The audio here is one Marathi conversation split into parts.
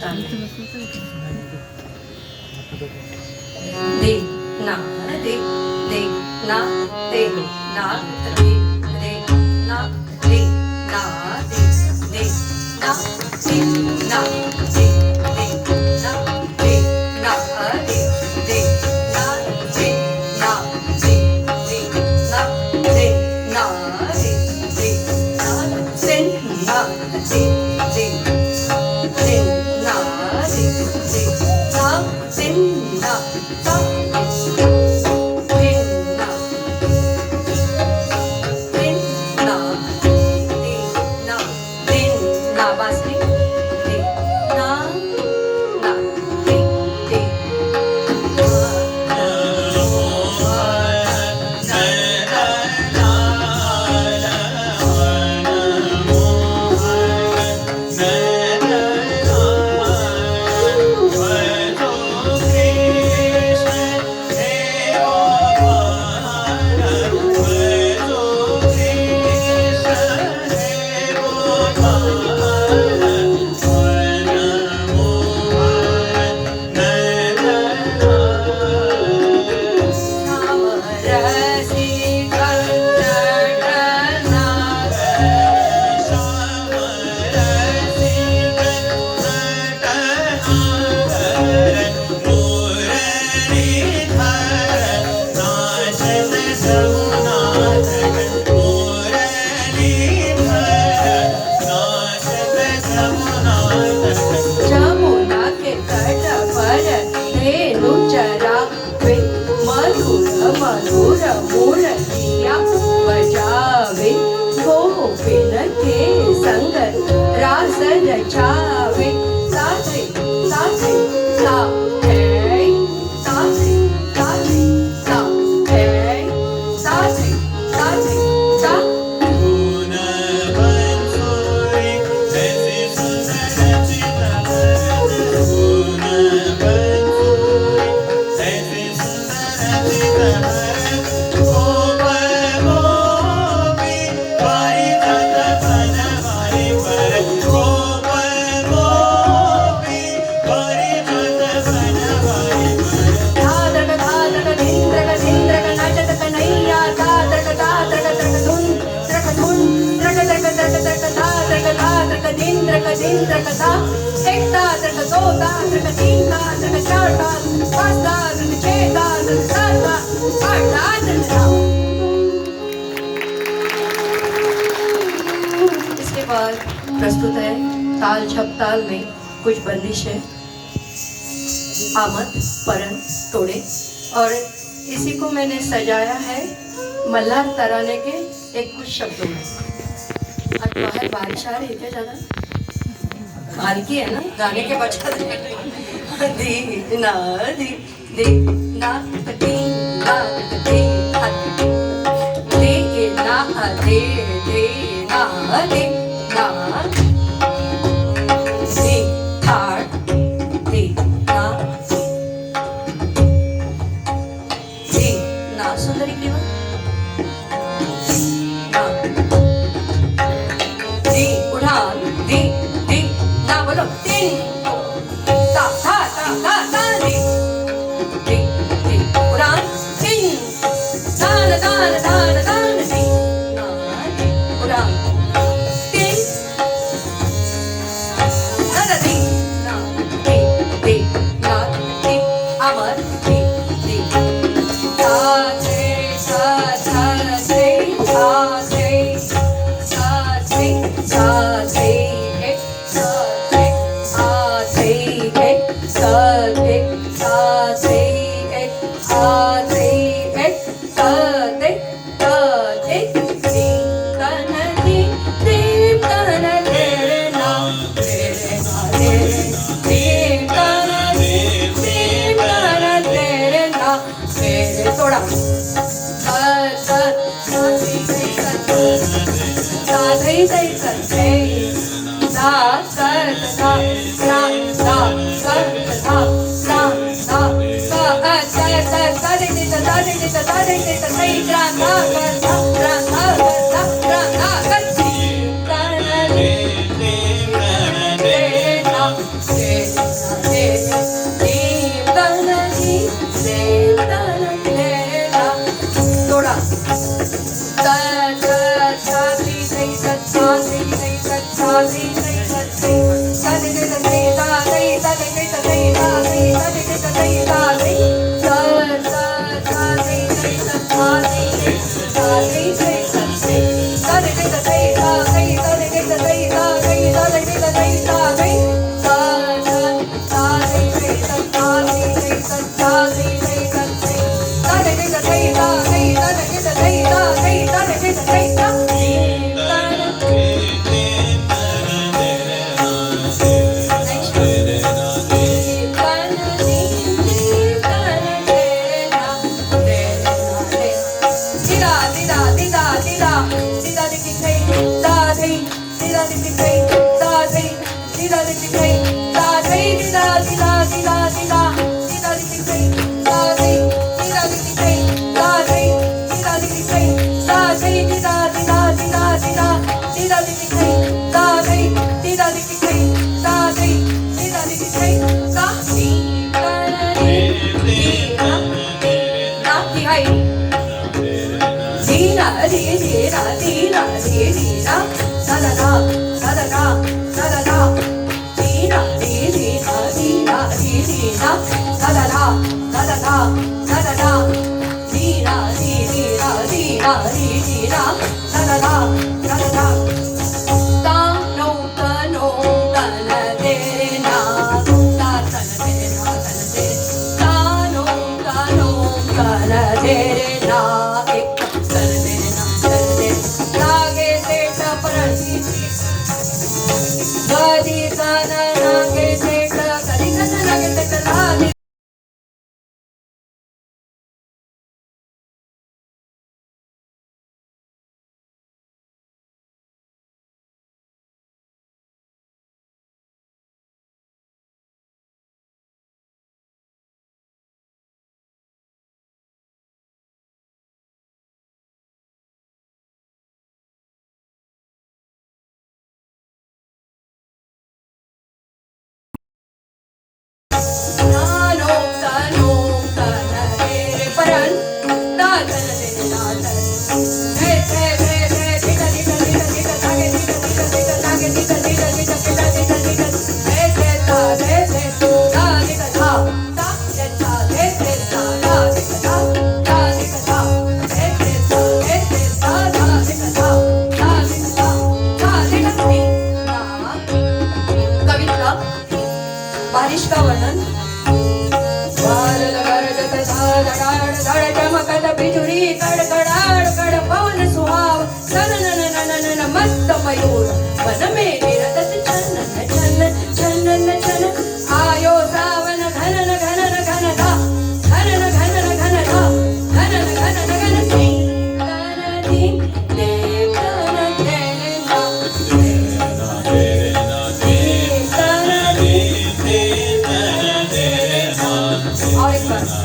ताल दे ना दे दे ना दे ना दे दे ना दे ना दे दे ना दे ना दे दे ना दे ना दे दे ना दे ना दे दे ना दे ना दे दे ना दे ना दे दे दे ना दे दे ना दे ना मधुर मुरलिया बजावे गोपिन के संग रास रचावे साथे साथे सा है साथे साथे सा है साथे साथे सा गुण बंसुरी ऐसी सुंदर चितवन गुण बंसुरी ऐसी सुंदर चितवन कथा एक ताल दो ताल तीन ताल चार ताल पांच ताल छह ताल सात ताल आठ ताल। इसके बाद प्रस्तुत है ताल झपताल में कुछ बंदिश है आमद परन तोड़े और इसी को मैंने सजाया है मल्हार तराने के एक कुछ शब्दों में। आज बाहर बारिश आ रही है क्या ज्यादा? हल्की है ना गाने के बचा दे ना दे दे ना दे ना दे दे ना दे दे ना दे ना दे थार दे ना सुंदरी क्लीवा दे उड़ान दे ना बोलो तीन ता ता ता ता ता दे दे दे उड़ान तीन तान तान तान तान दे ना दे उड़ान तीन ना दे ना दे दे ना दे अमर दे दे ता दे सा सा दे सा दे सा दे सा दे सा थोडा बारिश का वर्णन बिजुरी कड़कड़ाड़ कड़ पवन सुहाव सन मस्त मयूर वन में निरतत चनन चनन चनन चन आयो सावन घनन घनन घन धा घनन घनन घन धा घनन घनन घन धी घन धी देव घन देना और एक बार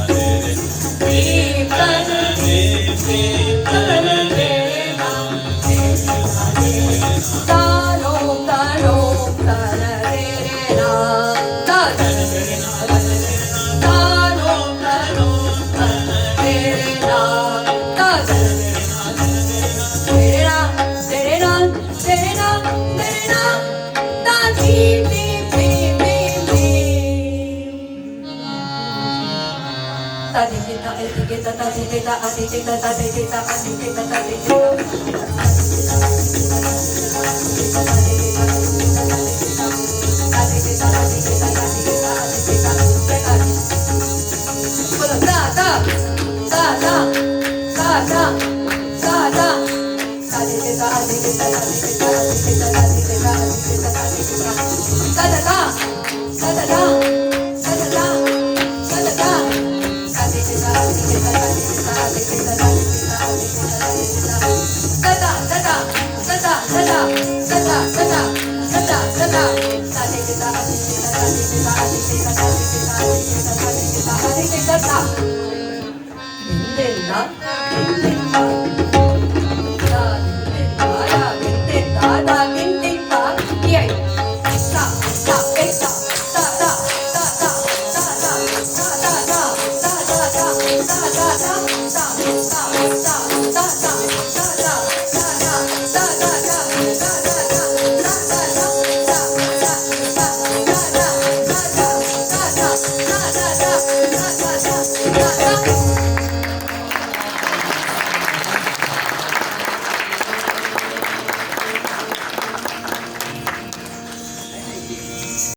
힘든다.